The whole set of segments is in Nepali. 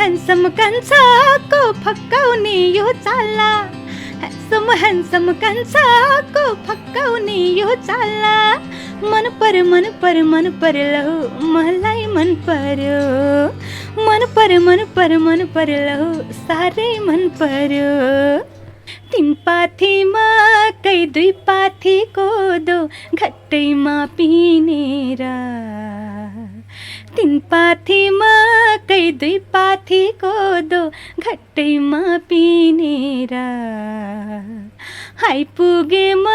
ह्यान्डसम कान्छाको फक्काउने यो चाला ह्यान्डसम कान्छाको फक्काउने यो चाला मन पर्यो लौ मलाई मन पर्यो मन पर्यो लौ साह्रै मन पर्यो तीन पाथी मकै दुई पाथी कोदो घट्टैमा पिनेर तीन पाथी मकै दुई पाथी कोदो घट्टैमा पिनेर आइपुगे म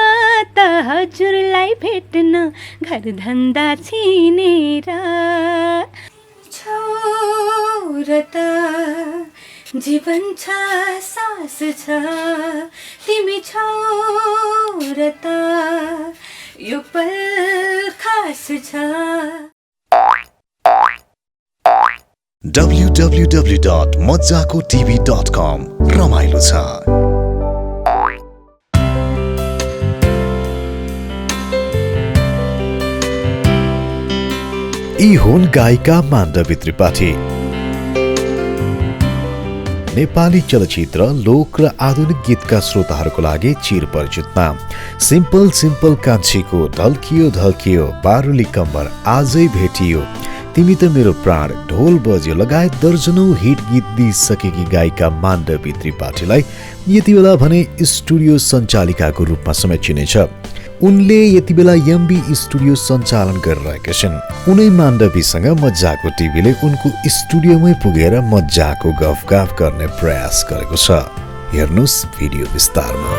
त हजुरलाई भेट्न घर धन्दा छिनेर छौरा त जीवन छ सास छ तिमी छौ र त यो पल खास छ www.mazzakotv.com रमाइलो छ यी हुन् गायिका माण्डवी त्रिपाठी नेपाली चलचित्र लोक र आधुनिक गीतका श्रोताहरूको लागि चिरपरिचित नाम सिम्पल कान्छीको ढल्कियो बारुली कम्बर आजै भेटियो तिमी त मेरो प्राण ढोल बज्यो लगायत दर्जनौं हिट गीत दिइसकेकी गायिका माण्डवी त्रिपाठीलाई यति बेला भने स्टुडियो सञ्चालिकाको रूपमा समेत चिनिन्छ। उनले यति बेला एमबी स्टुडियो सञ्चालन गरिरहेका छन्। उनै माण्डवीसँग मज्जाको टिभीले उनको स्टुडियोमै पुगेर मज्जाको गफ गर्ने प्रयास गरेको छ। हेर्नुस् भिडियो विस्तारमा।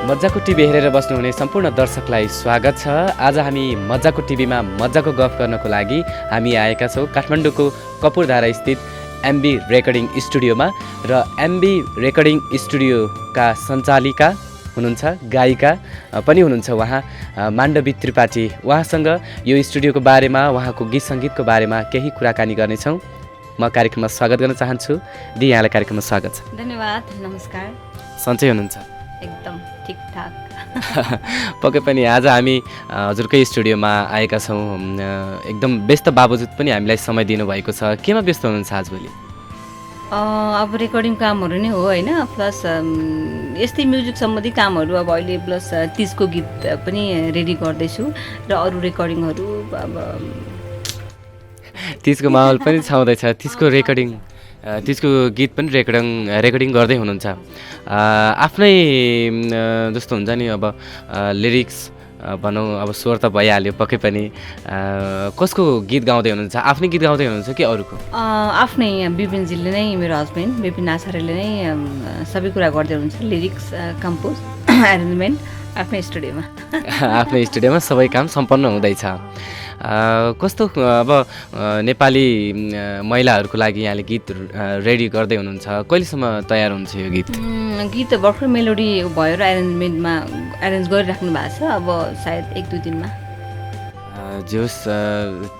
मज्जाको टिभी हेरेर बस्नुहुने सम्पूर्ण दर्शकलाई स्वागत छ। आज हामी मज्जाको टिभीमा मज्जाको गफ गर्नको लागि हामी आएका छौँ काठमाडौँको कपुरधारा स्थित एमबी रेकर्डिङ स्टुडियोमा र एमबी रेकर्डिङ स्टुडियोका सञ्चालिका हुनुहुन्छ, गायिका पनि हुनुहुन्छ उहाँ माण्डवी त्रिपाठी। उहाँसँग यो स्टुडियोको बारेमा, उहाँको गीत सङ्गीतको बारेमा केही कुराकानी गर्नेछौँ। म कार्यक्रममा स्वागत गर्न चाहन्छु। दि यहाँलाई कार्यक्रममा स्वागत छ। धन्यवाद, नमस्कार। सन्चै हुनुहुन्छ? एकदम ठिकठाक। पक्कै पनि आज हामी हजुरकै स्टुडियोमा आएका छौँ। एकदम व्यस्त बावजुद पनि हामीलाई समय दिनुभएको छ। केमा व्यस्त हुनुहुन्छ आजभोलि? अब रेकर्डिङ कामहरू नै हो होइन, प्लस यस्तै म्युजिक सम्बन्धी कामहरू। अब अहिले प्लस 30को गीत पनि रेडी गर्दैछु र अरू रेकर्डिङहरू। अब 30को माहौल पनि छाउँदैछ। 30को गीत पनि रेकर्डिङ गर्दै हुनुहुन्छ। आफ्नै जस्तो हुन्छ नि, अब लिरिक्स भनौँ, अब स्वर त भइहाल्यो पक्कै पनि। कसको गीत गाउँदै हुनुहुन्छ? आफ्नै गीत गाउँदै हुनुहुन्छ कि अरूको? आफ्नै। विपिनजीले नै, मेरो हस्बेन्ड विपिन आचार्यले नै सबै कुरा गर्दै हुनुहुन्छ। लिरिक्स, कम्पोज, एरेन्जमेन्ट आफ्नै स्टुडियोमा। आफ्नै स्टुडियोमा सबै काम सम्पन्न हुँदैछ। कस्तो अब नेपाली महिलाहरूको लागि यहाँले गीत रेडी गर्दै हुनुहुन्छ, कहिलेसम्म तयार हुन्छ यो गीत? गीत भर्खर मेलोडी भयो र एरेन्ज गरिराख्नु भएको छ। अब सायद 1-2 दिनमा। जोस्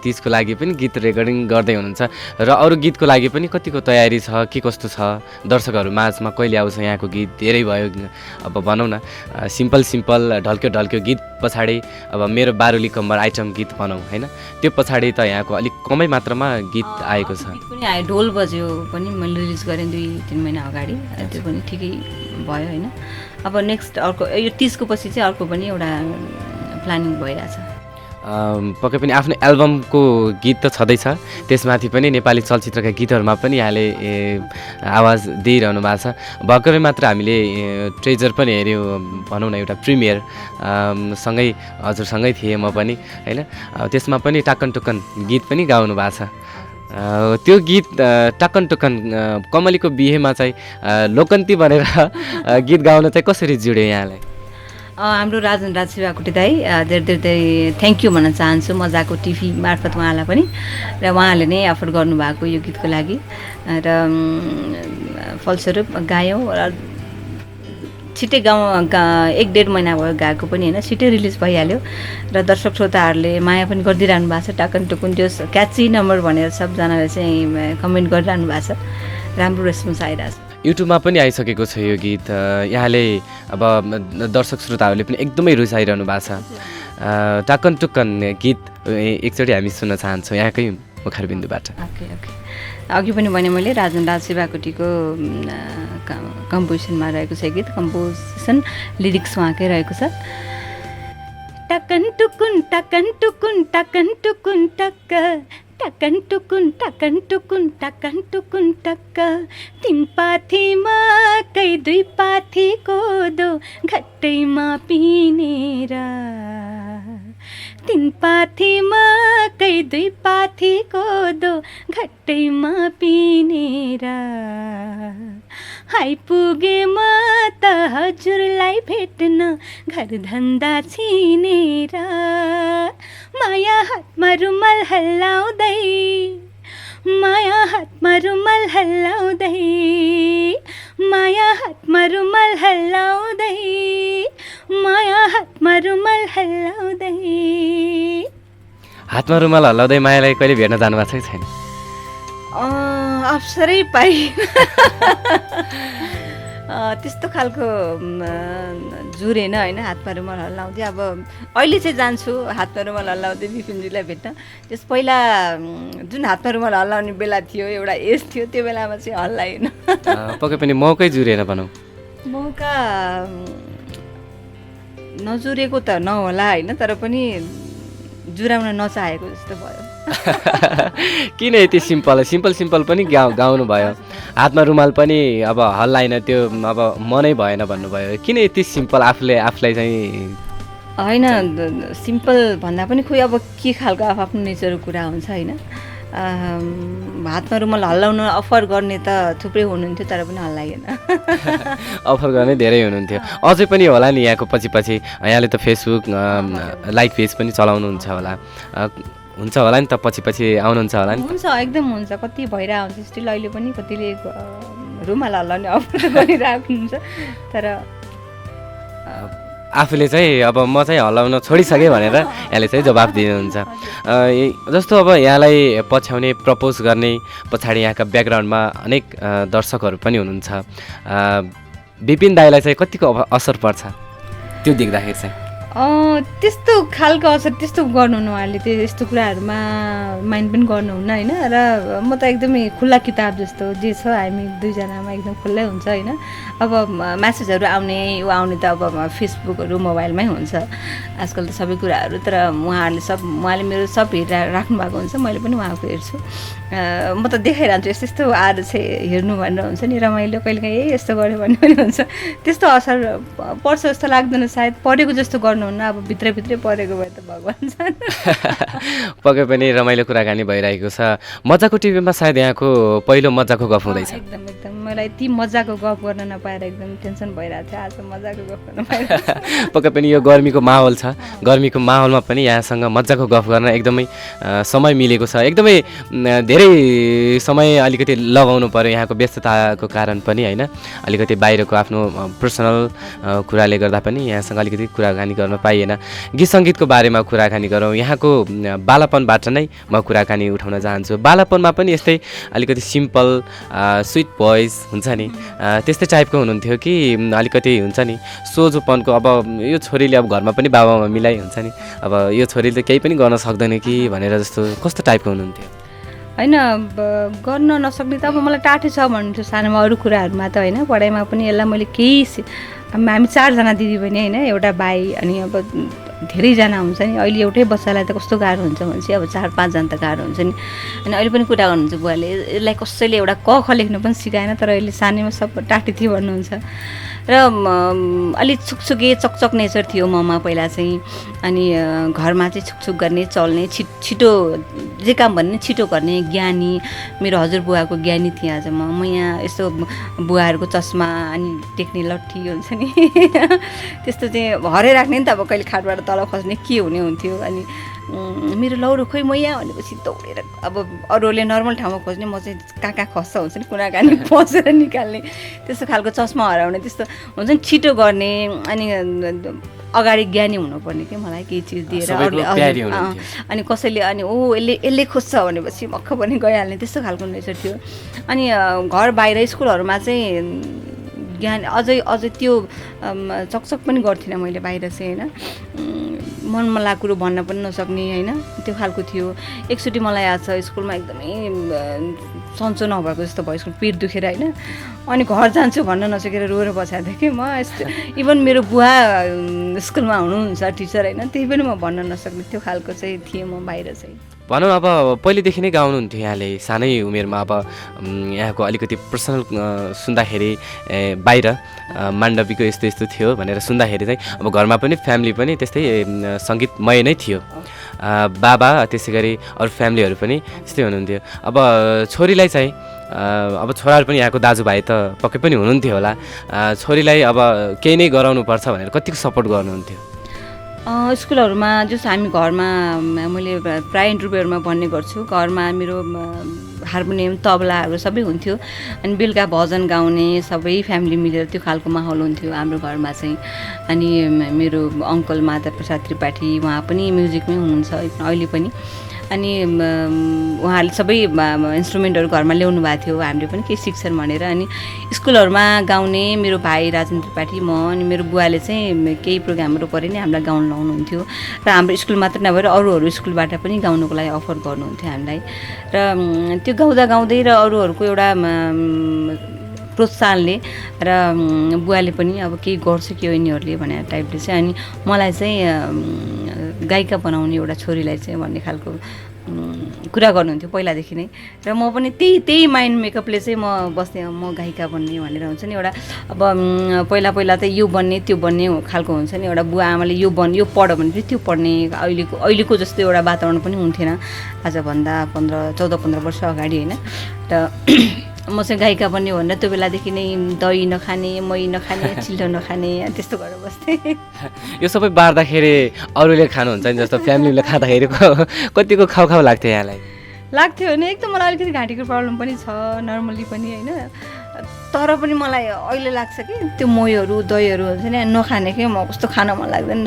30को लागि पनि गीत रेकर्डिङ गर्दै हुनुहुन्छ र अरू गीतको लागि पनि कतिको तयारी छ कि कस्तो छ? दर्शकहरू माझमा कहिले आउँछ यहाँको गीत? धेरै भयो, अब भनौँ न सिम्पल ढल्क्यो गीत पछाडि अब मेरो बारुली कम्बर आइटम गीत भनौँ होइन, त्यो पछाडि त यहाँको अलिक कमै मात्रामा गीत आएको छ। गीत पनि आयो, ढोल बज्यो पनि मैले रिलिज गरेँ 2-3 महिना अगाडि। त्यो पनि ठिकै भयो होइन। अब नेक्स्ट अर्को यो 30को पछि चाहिँ अर्को पनि एउटा प्लानिङ भइरहेछ। पक्कै पनि आफ्नो एल्बमको गीत त छँदैछ, त्यसमाथि पनि नेपाली चलचित्रका गीतहरूमा पनि यहाँले आवाज दिइरहनु भएको छ। भर्खरै मात्र हामीले ट्रेजर पनि हेऱ्यौँ, भनौँ न एउटा प्रिमियर सँगै हजुरसँगै थिएँ म पनि होइन। त्यसमा पनि टाकन टुकन गीत पनि गाउनु भएको छ। त्यो गीत टाकन टुकन कमलीको बिहेमा चाहिँ लोकन्ती भनेर गीत गाउन चाहिँ कसरी जुड्यो यहाँलाई? हाम्रो राजन शिवाकोटी दाई धेरै थ्याङ्क यू भन्न चाहन्छु मजाको टिभी मार्फत उहाँलाई पनि। र उहाँले नै अफोर्ड गर्नुभएको यो गीतको लागि र फलस्वरूप गायौँ र छिट्टै 1-1.5 महिना भयो गएको पनि होइन, छिट्टै रिलिज भइहाल्यो र दर्शक श्रोताहरूले माया पनि गरिदिइरहनु भएको छ। टाकन टुकुन जो क्याची नम्बर भनेर सबजनाले चाहिँ कमेन्ट गरिरहनु भएको छ। राम्रो रेस्पोन्स आइरहेको छ। युट्युबमा पनि आइसकेको छ यो गीत। यहाँले अब दर्शक श्रोताहरूले पनि एकदमै रुचाइरहनु भएको छ। टाकन टुकन गीत एकचोटि हामी सुन्न चाहन्छौँ, यहाँकै मुखारबिन्दुबाट। ओके ओके अघि पनि भने मैले राजन राज शिवाकोटीको कम्पोजिसनमा रहेको छ गीत, कम्पोजिसन लिरिक्स उहाँकै रहेको छ। टकन टुकुन टकन टुकुन टकन टुकुन टक्क टकन टुकुन टकन टुकुन टकन टुकुन टक्क, 3 पाथी मकै 2 पाथी कोदो घट्टैमा पिनेर, 3 पाथी मकै 2 पाथी कोदो घट्टैमा पिनेर, आइपुगे म त हजुरलाई भेट्न घर धन्दा छिनेर, माया हातमा रुमाल हल्लाउँदै, माया हातमा रुमाल हल्लाउँदै, माया हातमा रुमाल हल्लाउँदै, माया हातमा रुमाल हल्लाउँदै। हातमा रुमाल हल्लाउँदै मायालाई कहिले भेट्न जानुभएको छ कि छैन? अवसरै पाइ त्यस्तो खालको जुरेन होइन हातमा रुमाल हल्लाउँदै। अब अहिले चाहिँ जान्छु हातमा रुमाल हल्लाउँदै विपिनजीलाई भेट्न। त्यस पहिला जुन हातमा रुमाल हल्लाउने बेला थियो, एउटा एज थियो, त्यो बेलामा चाहिँ हल्लाएन। पक्कै पनि मौकै जुरेन भनौँ। मौका नजुरेको त नहोला होइन, तर पनि जुराउन नचाहेको जस्तो भयो। किन यति सिम्पल पनि गाउनु भयो, हातमा रुमाल पनि अब हल्लाएन, त्यो अब मनै भएन भन्नुभयो। किन यति सिम्पल आफूलाई चाहिँ? होइन सिम्पल भन्दा पनि खोइ अब के खालको आफ्नो नेचरको कुरा हुन्छ होइन। हातमा रुमाल हल्लाउन अफर गर्ने त थुप्रै हुनुहुन्थ्यो, तर पनि हल्लाएन। अफर गर्ने धेरै हुनुहुन्थ्यो, अझै पनि होला नि यहाँको पछि यहाँले त फेसबुक लाइक पेज पनि चलाउनुहुन्छ होला, हुन्छ होला नि त पछि आउनुहुन्छ होला नि? हुन्छ एकदम हुन्छ, कति भइरहेको हुन्छ स्टिल अहिले पनि कतिले रुमाल हल्लाउने अफर गरिरहेको हुन्छ, तर आफूले चाहिँ अब म चाहिँ हल्लाउन छोडिसकेँ भनेर यहाँले चाहिँ जवाफ दिनुहुन्छ। जस्तो अब यहाँलाई पछ्याउने प्रपोज गर्ने पछाडि यहाँका ब्याकग्राउन्डमा अनेक दर्शकहरू पनि हुनुहुन्छ, विपिन दाइलाई चाहिँ कतिको असर पर्छ त्यो देख्दाखेरि चाहिँ? त्यस्तो खालको असर त्यस्तो गर्नुहुन्न उहाँले, त्यस्तो कुराहरूमा माइन्ड पनि गर्नुहुन्न होइन। र म त एकदमै खुल्ला किताब जस्तो जे छ हामी दुईजनामा एकदम खुल्लै हुन्छ होइन। अब म्यासेजहरू आउने त अब फेसबुकहरू मोबाइलमै हुन्छ आजकल त सबै कुराहरू, तर उहाँले मेरो सब राख्नु भएको हुन्छ, मैले पनि उहाँको हेर्छु। म त देखाइरहन्छु यस्तो आएर चाहिँ हेर्नु भनेर हुन्छ नि, रमाइलो कहिलेकाहीँ यस्तो गऱ्यो भन्ने पनि हुन्छ। त्यस्तो असर पर्छ जस्तो लाग्दैन, सायद परेको जस्तो गर्नुहुन्न, अब भित्रभित्रै परेको भए त भगवान् छन्। पक्कै पनि रमाइलो कुराकानी भइरहेको छ। मजाको टिभीमा सायद यहाँको पहिलो मजाको गफ हुँदैछ। एकदम मलाई यति मजाको गफ गर्न नपाएर एकदम टेन्सन भइरहेको थियो, आज मजाको गफ गर्न पाइरहेको। पक्कै पनि यो गर्मीको माहौल छ, गर्मीको माहौलमा पनि यहाँसँग मजाको गफ गर्न एकदमै समय मिलेको छ। एकदमै धेरै समय अलिकति लगाउनु पर्यो यहाँको व्यस्तताको कारण पनि होइन, अलिकति बाहिरको आफ्नो पर्सनल कुराले गर्दा पनि यहाँसँग अलिकति कुराकानी गर्न पाइएन। गीत सङ्गीतको बारेमा कुराकानी गरौँ, यहाँको बालापनबाट नै म कुराकानी उठाउन चाहन्छु। बालापनमा पनि यस्तै अलिकति सिम्पल स्विट बोइज हुन्छ नि, त्यस्तै टाइपको हुनुहुन्थ्यो कि अलिकति हुन्छ नि सोझोपनको, अब यो छोरीले अब घरमा पनि बाबा मम्मीलाई हुन्छ नि अब यो छोरीले त केही पनि गर्न सक्दैन कि भनेर जस्तो कस्तो टाइपको हुनुहुन्थ्यो? होइन गर्न नसक्ने त अब मलाई टाठै छ भन्नुहुन्थ्यो सानोमा, अरू कुराहरूमा त होइन, पढाइमा पनि यसलाई मैले हामी 4 जना दिदीबहिनी होइन, एउटा भाइ, अनि अब धेरैजना हुन्छ नि। अहिले एउटै बच्चालाई त कस्तो गाह्रो हुन्छ भने चाहिँ अब 4-5 जना त गाह्रो हुन्छ नि। अनि अहिले पनि कुरा गर्नुहुन्छ बुवाले, यसलाई कसैले एउटा क ख लेख्न पनि सिकाएन, तर अहिले सानैमा सब टाटी थियो भन्नुहुन्छ। र अलिक छुकछुके चकचक नेचर थियो ममा पहिला चाहिँ, अनि घरमा चाहिँ छुकछुक गर्ने, चल्ने, छिटो जे काम भन्ने छिटो गर्ने, ज्ञानी, मेरो हजुरबुवाको ज्ञानी थिएँ आज म यहाँ यस्तो बुवाहरूको चस्मा अनि टेक्ने लट्ठी हुन्छ नि त्यस्तो चाहिँ हराइराख्ने नि त, अब कहिले खाटबाट तल खस्ने के हुन्थ्यो। अनि मेरो लौरो खोइ म यहाँ भनेपछि दौडेर अब अरूहरूले नर्मल ठाउँमा खोज्ने, म चाहिँ कहाँ खस्छ हुन्छ नि कुनाकानी पसेर निकाल्ने, त्यस्तो खालको चस्मा हराउने, त्यस्तो हुन्छ नि छिटो गर्ने। अनि अगाडि ज्ञानी हुनुपर्ने कि मलाई केही चिज दिएर, अनि कसैले अनि यसले खोज्छ भनेपछि मक्ख पनि गइहाल्ने, त्यस्तो खालको नेचर थियो। अनि घर बाहिर स्कुलहरूमा चाहिँ ज्ञान अझै त्यो चकचक पनि गर्थेन मैले बाहिर चाहिँ होइन, मनमा लागेको कुरो भन्न पनि नसक्ने होइन, त्यो खालको थियो। एकचोटि मलाई याद छ स्कुलमा एकदमै सन्चो नभएको जस्तो भयो, स्कुल पेट दुखेर होइन, अनि घर जान्छु भन्न नसकेर रोएर बसेको थिएँ कि म। यस्तो इभन मेरो बुवा स्कुलमा हुनुहुन्छ टिचर होइन, त्यही पनि म भन्न नसक्ने त्यो खालको चाहिँ थिएँ म बाहिर चाहिँ। भनौँ अब पहिलेदेखि नै गाउनुहुन्थ्यो यहाँले सानै उमेरमा। अब यहाँको अलिकति पर्सनल सुन्दाखेरि बाहिर माण्डवीको यस्तो यस्तो थियो भनेर सुन्दाखेरि चाहिँ अब घरमा पनि फ्यामिली पनि त्यस्तै सङ्गीतमय नै थियो, बाबा त्यसै गरी अरू फ्यामिलीहरू पनि त्यस्तै हुनुहुन्थ्यो। अब छोरीलाई चाहिँ अब छोराहरू पनि यहाँको दाजुभाइ त पक्कै पनि हुनुहुन्थ्यो होला, छोरीलाई अब केही नै गराउनुपर्छ भनेर कतिको सपोर्ट गर्नुहुन्थ्यो? स्कुलहरूमा जस्तो हामी घरमा मैले प्राय इन्टरभ्यूहरूमा भन्ने गर्छु, घरमा मेरो हार्मोनियम तबलाहरू सबै हुन्थ्यो, अनि बेलुका भजन गाउने सबै फ्यामिली मिलेर त्यो खालको माहौल हुन्थ्यो हाम्रो घरमा चाहिँ। अनि मेरो अङ्कल माधव प्रसाद त्रिपाठी उहाँ पनि म्युजिकमै हुनुहुन्छ अहिले पनि, अनि उहाँहरूले सबै इन्स्ट्रुमेन्टहरू घरमा ल्याउनु भएको थियो, हामीले पनि केही सिक्छन् भनेर। अनि स्कुलहरूमा गाउने मेरो भाइ राजन त्रिपाठी, म अनि मेरो बुवाले चाहिँ केही प्रोग्रामहरू पऱ्यो नि हामीलाई गाउन लाउनुहुन्थ्यो, र हाम्रो स्कुल मात्र नभएर अरूहरू स्कुलबाट पनि गाउनुको लागि अफर गर्नुहुन्थ्यो हामीलाई। र त्यो गाउँदा गाउँदै र अरूहरूको एउटा प्रोत्साहनले र बुवाले पनि अब केही गर्छ कि यिनीहरूले भनेर टाइपले चाहिँ, अनि मलाई चाहिँ गायिका बनाउने एउटा छोरीलाई चाहिँ भन्ने खालको कुरा गर्नुहुन्थ्यो पहिलादेखि नै। र म पनि त्यही माइन्ड मेकअपले चाहिँ म बस्थेँ, म गायिका बन्ने भनेर हुन्छ नि एउटा। अब पहिला त यो बन्ने त्यो बन्ने खालको हुन्छ नि, एउटा बुवा आमाले यो पढ भनेपछि त्यो पढ्ने, अहिलेको जस्तो एउटा वातावरण पनि हुन्थेन आजभन्दा 14-15 वर्ष अगाडि होइन। र म चाहिँ गायिका बन्ने भनेर त्यो बेलादेखि नै दही नखाने, मही नखाने, चिल्लो नखाने त्यस्तो गरेर बस्थेँ। यो सबै बार्दाखेरि अरूले खानुहुन्छ नि, जस्तो फ्यामिलीले खाँदाखेरि कतिको खाउ लाग्थ्यो यहाँलाई? लाग्थ्यो भने एकदम मलाई अलिकति घाँटीको प्रब्लम पनि छ नर्मली पनि होइन, तर पनि मलाई अहिले लाग्छ कि त्यो मोहीहरू दहीहरू हुन्छ नि नखाने कि म कस्तो खान मन लाग्दैन,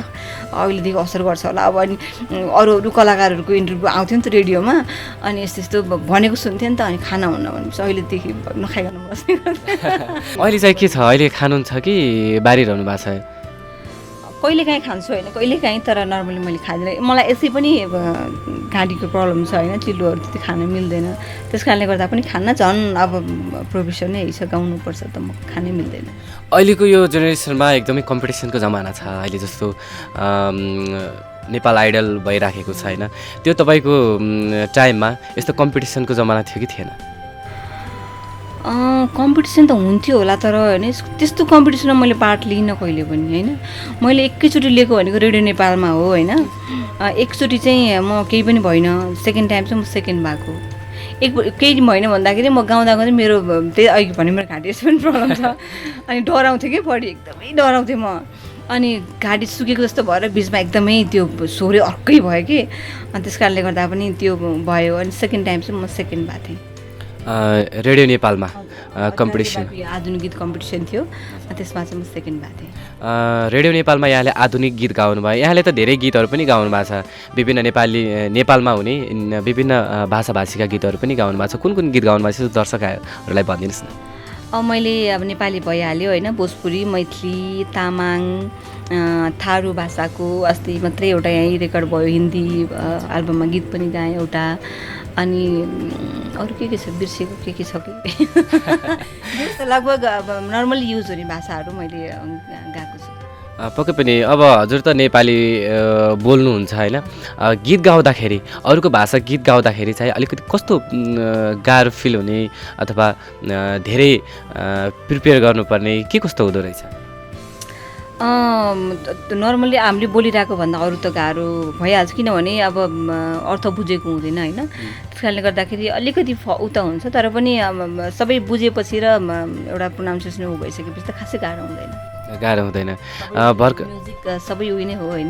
अहिलेदेखि असर गर्छ होला। अब अनि अरू कलाकारहरूको इन्टरभ्यू आउँथ्यो नि त रेडियोमा, अनि यस्तो भनेको सुन्थ्यो नि त, अनि खाना हुन्न भनेपछि अहिलेदेखि नखाइकन बस्ने। अहिले चाहिँ के छ, अहिले खानुहुन्छ कि बारिरहनु भएको छ? कहिलेकाहीँ खान्छु होइन, कहिलेकाहीँ, तर नर्मली मैले खाँदिनँ। मलाई यसै पनि घाँटीको प्रब्लम छ होइन, चिल्लोहरू त्यति खान मिल्दैन, त्यस कारणले गर्दा पनि खाना झन् अब प्रोफेसन नै छ, गाउनुपर्छ त म खानै मिल्दैन। अहिलेको यो जेनेरेसनमा एकदमै कम्पिटिसनको जमाना छ, अहिले जस्तो नेपाल आइडल भइराखेको छ होइन, त्यो तपाईँको टाइममा यस्तो कम्पिटिसनको जमाना थियो कि थिएन? कम्पिटिसन त हुन्थ्यो होला, तर होइन त्यस्तो कम्पिटिसनमा मैले पार्ट लिइनँ कहिले पनि होइन। मैले एकैचोटि लिएको भनेको रेडियो नेपालमा हो होइन, एकचोटि चाहिँ म केही पनि भइनँ, सेकेन्ड टाइम चाहिँ म सेकेन्ड भएको। केही भएन भन्दाखेरि म गाउँदा गाउँदै मेरो त्यही अघि भने मेरो घाँटी यस्तो पनि प्रब्लम छ, अनि डराउँथेँ कि बढी एकदमै डराउँथेँ म, अनि घाँटी सुकेको जस्तो भएर बिचमा एकदमै त्यो स्वरै अर्कै भयो कि, अनि त्यस कारणले गर्दा पनि त्यो भयो। अनि सेकेन्ड टाइम चाहिँ म सेकेन्ड भएको थिएँ रेडियो नेपालमा कम्पिटिसन, आधुनिक गीत कम्पिटिसन थियो, त्यसमा चाहिँ म सेकेन्ड भएको थिएँ। रेडियो नेपालमा यहाँले आधुनिक गीत गाउनुभयो, यहाँले त धेरै गीतहरू पनि गाउनु भएको छ, विभिन्न नेपालमा हुने विभिन्न भाषाभाषीका गीतहरू पनि गाउनु भएको छ। कुन गीत गाउनु भएको छ दर्शकहरूलाई भनिदिनुहोस् न। मैले अब नेपाली भइहाल्यो होइन, भोजपुरी, मैथिली, तामाङ, थारू भाषाको अस्ति मात्रै एउटा यहीँ रेकर्ड भयो, हिन्दी एल्बममा गीत पनि गाएँ एउटा, अनि अरू के छ बिर्सेको के छ कि लगभग अब नर्मली युज हुने भाषाहरू मैले गाएको छु। पक्कै पनि अब हजुर त नेपाली बोल्नुहुन्छ होइन, गीत गाउँदाखेरि अरूको भाषा गीत गाउँदाखेरि चाहिँ अलिकति कस्तो गाह्रो फिल हुने अथवा धेरै प्रिपेयर गर्नुपर्ने के कस्तो हुँदो रहेछ? नर्मली हामीले बोलिरहेको भन्दा अरू त गाह्रो भइहाल्छ, किनभने अब अर्थ बुझेको हुँदैन होइन, त्यस कारणले गर्दाखेरि अलिकति उता हुन्छ, तर पनि सबै बुझेपछि र एउटा प्रोनाउन्सिएसन ऊ भइसकेपछि त खासै गाह्रो हुँदैन। म्युजिक सबै उयो नै हो होइन,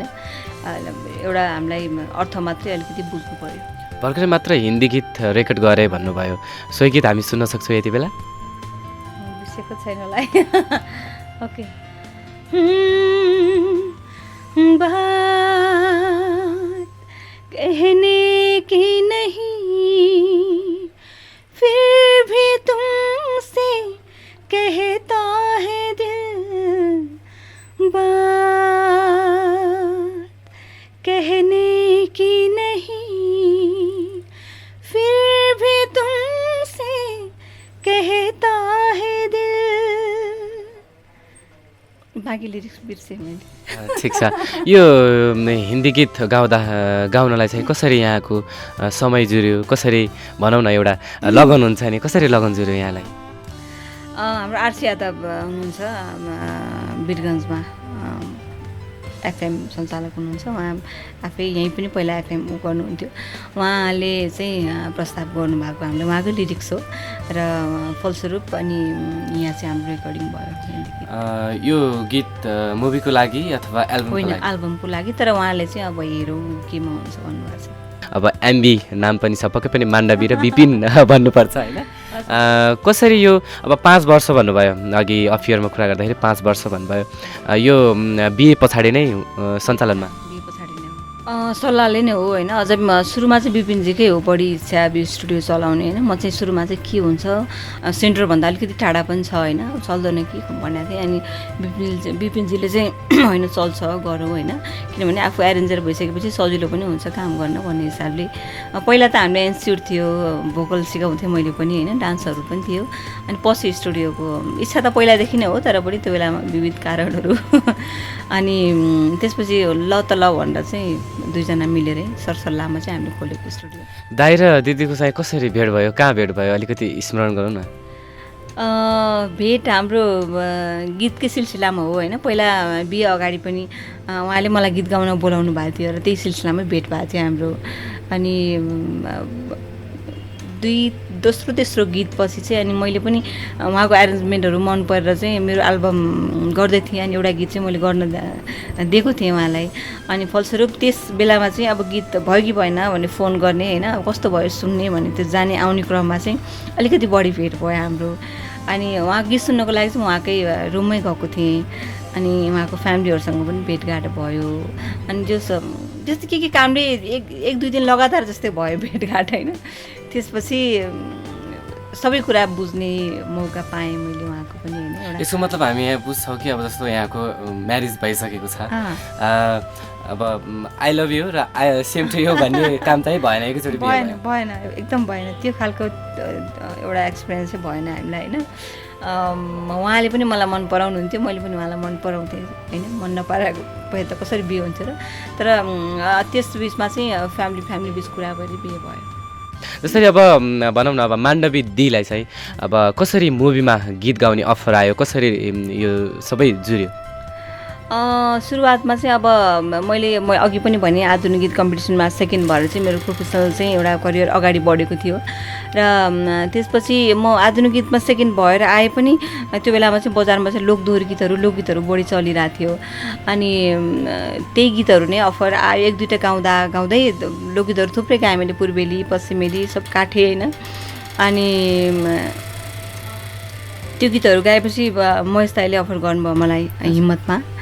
एउटा हामीलाई अर्थ मात्रै अलिकति बुझ्नु पर्यो। भर्खरै मात्र हिन्दी गीत रेकर्ड गरे भन्नुभयो, सोही गीत हामी सुन्न सक्छौँ यति बेला? बिर्सेको छैन होला। ओके। बात कहने की नहीं फिर भी तुमसे कहता है उहाँकै लिरिक्स बिर्सेँ मैले। ठिक छ। यो हिन्दी गीत गाउनलाई चाहिँ कसरी यहाँको समय जुर्यो, कसरी भनौँ न एउटा लगन हुन्छ नि, कसरी लगन जुर्यो यहाँलाई? हाम्रो आरसी यादव हुनुहुन्छ वीरगन्जमा एफएम सञ्चालक हुनुहुन्छ। उहाँ आफै यहीँ पनि पहिला एफएम गर्नुहुन्थ्यो। उहाँले चाहिँ प्रस्ताव गर्नुभएको हामीले उहाँकै लिरिक्स हो र फलस्वरूप अनि यहाँ चाहिँ हाम्रो रेकर्डिङ भयो। यो गीत मुभीको लागि अथवा एल्बम? होइन, एल्बमको लागि। तर उहाँले चाहिँ अब हेरौँ केमा हुन्छ भन्नुभएको छ। अब एमबी नाम पनि छ, पक्कै पनि माण्डवी र विपिन भन्नुपर्छ होइन? कसरी यो अब 5 वर्ष भन्नुभयो, अघि अफियरमा कुरा गर्दाखेरि 5 वर्ष भन्नुभयो, यो बिए पछाडि नै सञ्चालनमा? बिए पछाडि नै सल्लाहले नै हो होइन। अझ सुरुमा चाहिँ विपिनजीकै हो बढी इच्छा अब स्टुडियो चलाउने होइन। म चाहिँ सुरुमा चाहिँ के हुन्छ सेन्टरभन्दा अलिकति टाढा पनि छ होइन, चल्दैन कि भनेको थिएँ। अनि विपिनजीले चाहिँ होइन चल्छ गरौँ होइन, किनभने आफू एरेन्जर भइसकेपछि सजिलो पनि हुन्छ काम गर्न भन्ने हिसाबले। पहिला त हामीले इन्स्टिट्युट थियो, भोकल सिकाउँथेँ मैले पनि होइन, डान्सहरू पनि थियो। अनि पछि स्टुडियोको इच्छा त पहिलादेखि नै हो, तर पनि त्यो बेलामा विविध कारणहरू अनि त्यसपछि ल त ल भनेर चाहिँ दुईजना मिलेर सरसल्लाहमा चाहिँ हामीले खोलेको स्टुडियो। दाइ र दिदीको चाहिँ कसरी भेट भयो, कहाँ भेट भयो, अलिकति स्मरण गरौँ न। भेट हाम्रो गीतकै सिलसिलामा हो होइन। पहिला बिहे अगाडि पनि उहाँले मलाई गीत गाउन बोलाउनु भएको थियो र त्यही सिलसिलामै भेट भएको थियो हाम्रो। अनि दोस्रो तेस्रो गीतपछि चाहिँ अनि मैले पनि उहाँको एरेन्जमेन्टहरू मन परेर चाहिँ मेरो एल्बम गर्दै थिएँ। अनि एउटा गीत चाहिँ मैले गर्न दिएको थिएँ उहाँलाई। अनि फलस्वरूप त्यस बेलामा चाहिँ अब गीत भयो कि भएन भने फोन गर्ने होइन, अब कस्तो भयो सुन्ने भने त्यो जाने आउने क्रममा चाहिँ अलिकति बढी भेट भयो हाम्रो। अनि उहाँ गीत सुन्नको लागि चाहिँ उहाँकै रुममै गएको थिएँ। अनि उहाँको फ्यामिलीहरूसँग पनि भेटघाट भयो। अनि त्यस्तो के कामले एक दुई दिन लगातार जस्तै भयो भेटघाट होइन। त्यसपछि सबै कुरा बुझ्ने मौका पाएँ मैले उहाँको पनि होइन। यसको मतलब हामी यहाँ बुझ्छौँ कि अब जस्तो यहाँको म्यारिज भइसकेको छ, अब आई लभ यु र सेम टु यु भन्ने काम चाहिँ भएन एकैचोटि? भएन, एकदम भएन। त्यो खालको एउटा एक्सपिरियन्स चाहिँ भएन हामीलाई होइन। उहाँले पनि मलाई मन पराउनुहुन्थ्यो, मैले पनि उहाँलाई मन पराउँथेँ होइन। मन नपराएको भए त कसरी बिहे हुन्थ्यो र। तर त्यस बिचमा चाहिँ फ्यामिली बिच कुरा गरेर बिहे भयो। जसरी अब भनौँ न, अब माण्डवी दीलाई चाहिँ अब कसरी मुभीमा गीत गाउने अफर आयो, कसरी यो सबै जुर्यो? सुरुवातमा चाहिँ अब मैले अघि पनि भने आधुनिक गीत कम्पिटिसनमा सेकेन्ड भएर चाहिँ मेरो प्रोफेसनल चाहिँ एउटा करियर अगाडि बढेको थियो। र त्यसपछि म आधुनिक गीतमा सेकेन्ड भएर आए पनि त्यो बेलामा चाहिँ बजारमा चाहिँ लोकगीतहरू बढी चलिरहेको थियो। अनि त्यही गीतहरू नै अफर आयो। एक दुईवटा गाउँदै लोकगीतहरू थुप्रै गाएँ मैले, पूर्वेली पश्चिमेली सब काठेँ होइन। अनि त्यो गीतहरू गाएपछि महेश दाइले अफर गर्नुभयो मलाई हिम्मतमा,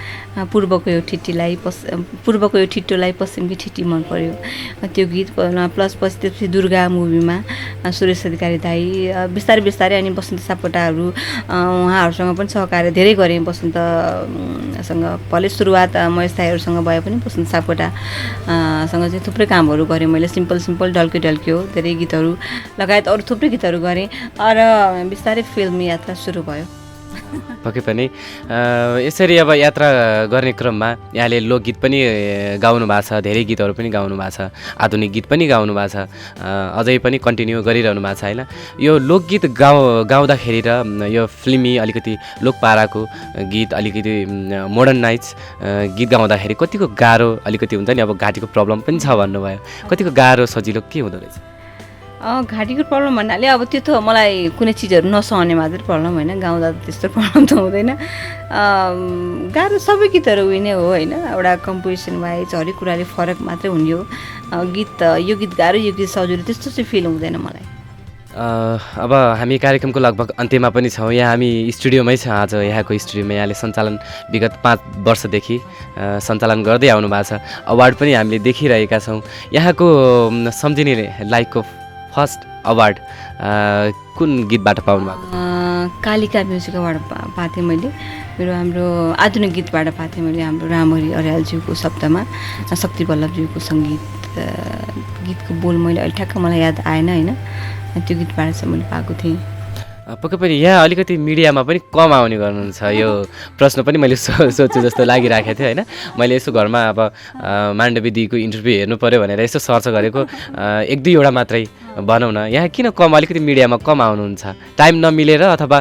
पूर्वको यो ठिट्टोलाई पश्चिमकी ठिट्टी मन पर्यो त्यो गीत। प्लस पछि त्यसपछि दुर्गा मुभीमा सुरेश अधिकारी दाई बिस्तारै अनि बसन्त सापकोटाहरू उहाँहरूसँग पनि सहकार्य धेरै गरेँ। बसन्तसँग भले सुरुवात महेश दाईहरूसँग भए पनि बसन्त सापकोटासँग चाहिँ थुप्रै कामहरू गरेँ मैले। सिम्पल ढल्क्यो धेरै गीतहरू लगायत अरू थुप्रै गीतहरू गरेँ र बिस्तारै फिल्म यात्रा सुरु भयो। पक्कै पनि यसरी अब यात्रा गर्ने क्रममा यहाँले लोकगीत पनि गाउनु भएको छ, धेरै गीतहरू पनि गाउनु भएको छ, आधुनिक गीत पनि गाउनु भएको छ, अझै पनि कन्टिन्यू गरिरहनु भएको छ होइन। यो लोकगीत गाउँदाखेरि र यो फिल्मी अलिकति लोकपाराको गीत, अलिकति मोडर्नाइज गीत गाउँदाखेरि कतिको गाह्रो अलिकति हुन्छ नि? अब घाँटीको प्रब्लम पनि छ भन्नुभयो, कतिको गाह्रो सजिलो के हुँदो रहेछ? घाँटीको प्रब्लम भन्नाले अब त्यो त मलाई कुनै चिजहरू नसहने मात्रै प्रब्लम होइन, गाउँदा त्यस्तो प्रब्लम त हुँदैन। गाह्रो सबै गीतहरू उयो हो होइन, एउटा कम्पोजिसन वाइज हरेक कुराले फरक मात्रै हुने हो। यो गीत गाह्रो यो गीत सजिलो त्यस्तो चाहिँ फिल हुँदैन मलाई। अब हामी कार्यक्रमको लगभग अन्त्यमा पनि छौँ। यहाँ हामी स्टुडियोमै छ आज, यहाँको स्टुडियोमा यहाँले सञ्चालन विगत 5 वर्षदेखि सञ्चालन गर्दै आउनु भएको छ। अवार्ड पनि हामीले देखिरहेका छौँ। यहाँको सम्झिने लाइकको फर्स्ट अवार्ड कुन गीतबाट पाउनु भएको? कालिका म्युजिक अवार्ड पाएको थिएँ मैले। हाम्रो आधुनिक गीतबाट पाएको थिएँ मैले। हाम्रो रामहरि अर्यालज्यूको शब्दमा शक्ति वल्लभज्यूको सङ्गीतको बोल मैले अहिले ठ्याक्क मलाई याद आएन होइन। त्यो गीतबाट चाहिँ मैले पाएको थिएँ। पक्कै पनि यहाँ अलिकति मिडियामा पनि कम आउने गर्नुहुन्छ यो प्रश्न पनि मैले सोच्छु जस्तो लागिराखेको थियो होइन। मैले यसो घरमा अब माण्डवी दिदीको इन्टरभ्यू हेर्नु पऱ्यो भनेर यसो सर्च गरेको 1-2 मात्रै भनौँ न, यहाँ किन कम अलिकति मिडियामा कम आउनुहुन्छ? टाइम नमिलेर अथवा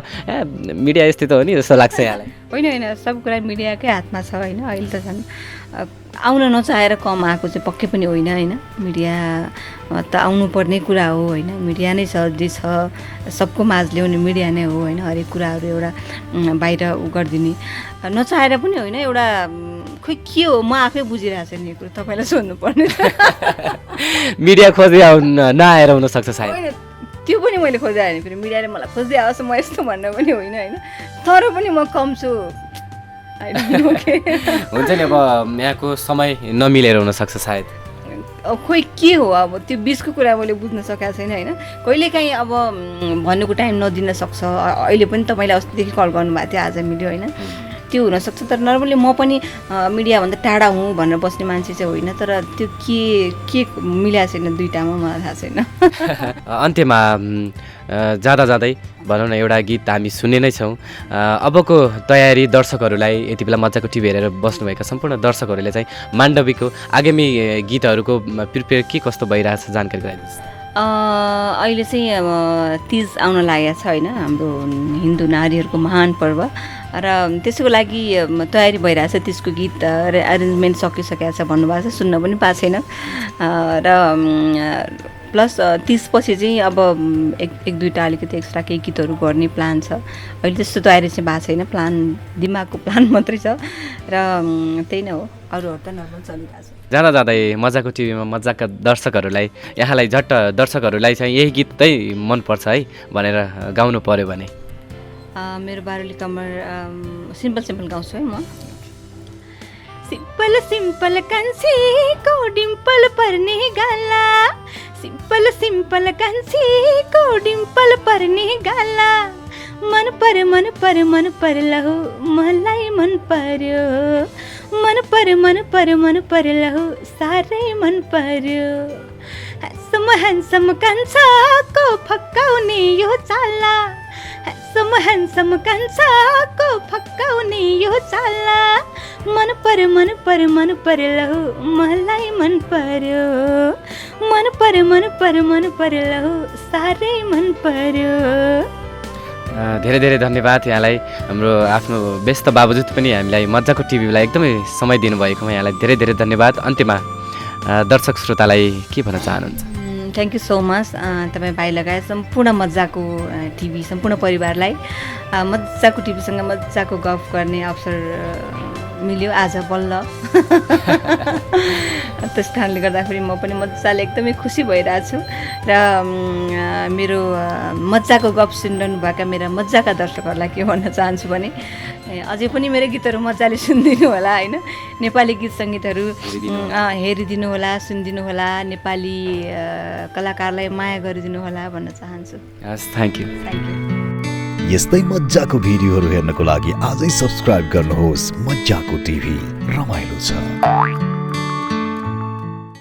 मिडिया यस्तै त हो नि जस्तो लाग्छ यहाँलाई? होइन सब कुरा मिडियाकै हातमा छ होइन। अहिले त झन् आउन नचाहेर कम आएको चाहिँ पक्कै पनि होइन। मिडिया त आउनुपर्ने कुरा हो होइन। मिडिया नै छ जे छ सबको माझ ल्याउने मिडिया नै हो होइन। हरेक कुराहरू एउटा बाहिर गरिदिने नचाहेर पनि होइन। एउटा खोइ के हो म आफै बुझिरहेको छु नि यो कुरो, तपाईँलाई सोध्नुपर्ने। मिडिया खोज्दै नआएर हुनसक्छ सायद। त्यो पनि मैले खोजेर होइन, फेरि मिडियाले मलाई खोज्दै आओस् म यस्तो भन्न पनि होइन। तर पनि म कम छु। हुन्छ नि, अब यहाँको समय नमिलेर हुनसक्छ सायद। खोइ के हो अब त्यो बिचको कुरा मैले बुझ्न सकेको छैन होइन। कहिलेकाहीँ अब भन्नुको टाइम नदिन सक्छ। अहिले पनि तपाईँले अस्तिदेखि कल गर्नुभएको थियो, आज मिल्यो होइन। त्यो हुनसक्छ, तर नर्मली म पनि मिडियाभन्दा टाढा हुँ भनेर बस्ने मान्छे चाहिँ होइन। तर त्यो के मिलाएको छैन दुइटामा मलाई थाहा छैन। अन्त्यमा जाँदै भनौँ न एउटा गीत हामी सुन्ने नै छौँ। अबको तयारी दर्शकहरूलाई, यति बेला मजाको टिभी हेरेर बस्नुभएका सम्पूर्ण दर्शकहरूले चाहिँ माण्डवीको आगामी गीतहरूको प्रिपेयर के कस्तो भइरहेछ जानकारी गराइदिनुहोस्। अहिले चाहिँ अब तीज आउन लागेको छ होइन, हाम्रो हिन्दू नारीहरूको महान पर्व। र त्यसको लागि तयारी भइरहेछ। त्यसको गीत एरेन्जमेन्ट सकिसकेको छ भन्नुभएको छ, सुन्न पनि पाएको छैन। र प्लस त्यसपछि चाहिँ अब 1-2टा अलिकति एक्स्ट्रा केही गीतहरू गर्ने प्लान छ। अहिले त्यस्तो तयारी चाहिँ भएको छैन, प्लान दिमागको प्लान मात्रै छ। र त्यही नै हो, अरूहरू त नर्मल चलिरहेको छ। जाँदै मजाको टिभीमा मजाका दर्शकहरूलाई, यहाँलाई झट्ट दर्शकहरूलाई चाहिँ यही गीत चाहिँ मनपर्छ है भनेर गाउनु पऱ्यो भने? मेरो बारुली कम्मर सिम्पल गाउँछु है म। सिम्पल कान्छीको डिम्पल पर्ने गाला, सिम्पल कान्छीको डिम्पल पर्ने गाला, मन पर लहु मलाई मन पर्यो, मन पर लहु साह्रै मन पर्यो। ह्यान्सम कान्छाको फक्काउने यो चाला, ह्यान्सम कान्छाको फक्काउने यो चाला, मन पर लहु मलाई मन पर्यो, मन पर लहु साह्रै मन पर्यो। धेरै धन्यवाद यहाँलाई। हाम्रो आफ्नो व्यस्त बावजुद पनि हामीलाई मजाको टिभीलाई एकदमै समय दिनुभएकोमा यहाँलाई धेरै धन्यवाद। अन्त्यमा दर्शक श्रोतालाई के भन्न चाहनुहुन्छ? Thank you so much. तपाईँ भाइ लगायत सम्पूर्ण मजाको टिभी सम्पूर्ण परिवारलाई मजाको टिभीसँग मजाको गफ गर्ने अवसर मिल्यो आज बल्ल। त्यस कारणले गर्दाखेरि म पनि मजाले एकदमै खुसी भइरहेको छु। र मेरो मजाको गफ सुनिरहनु भएका मेरा मजाका दर्शकहरूलाई के भन्न चाहन्छु भने अझै पनि मेरो गीतहरू मजाले सुनिदिनु होला होइन। नेपाली गीत सङ्गीतहरू हेरिदिनु होला, सुनिदिनु होला, नेपाली कलाकारलाई माया गरिदिनु होला भन्न चाहन्छु। Thank you. यस्तै मजाको भिडियोहरू हेर्नको लागि आजै सब्स्क्राइब गर्नुहोस्। मजाको टिभी, रमाइलो छ।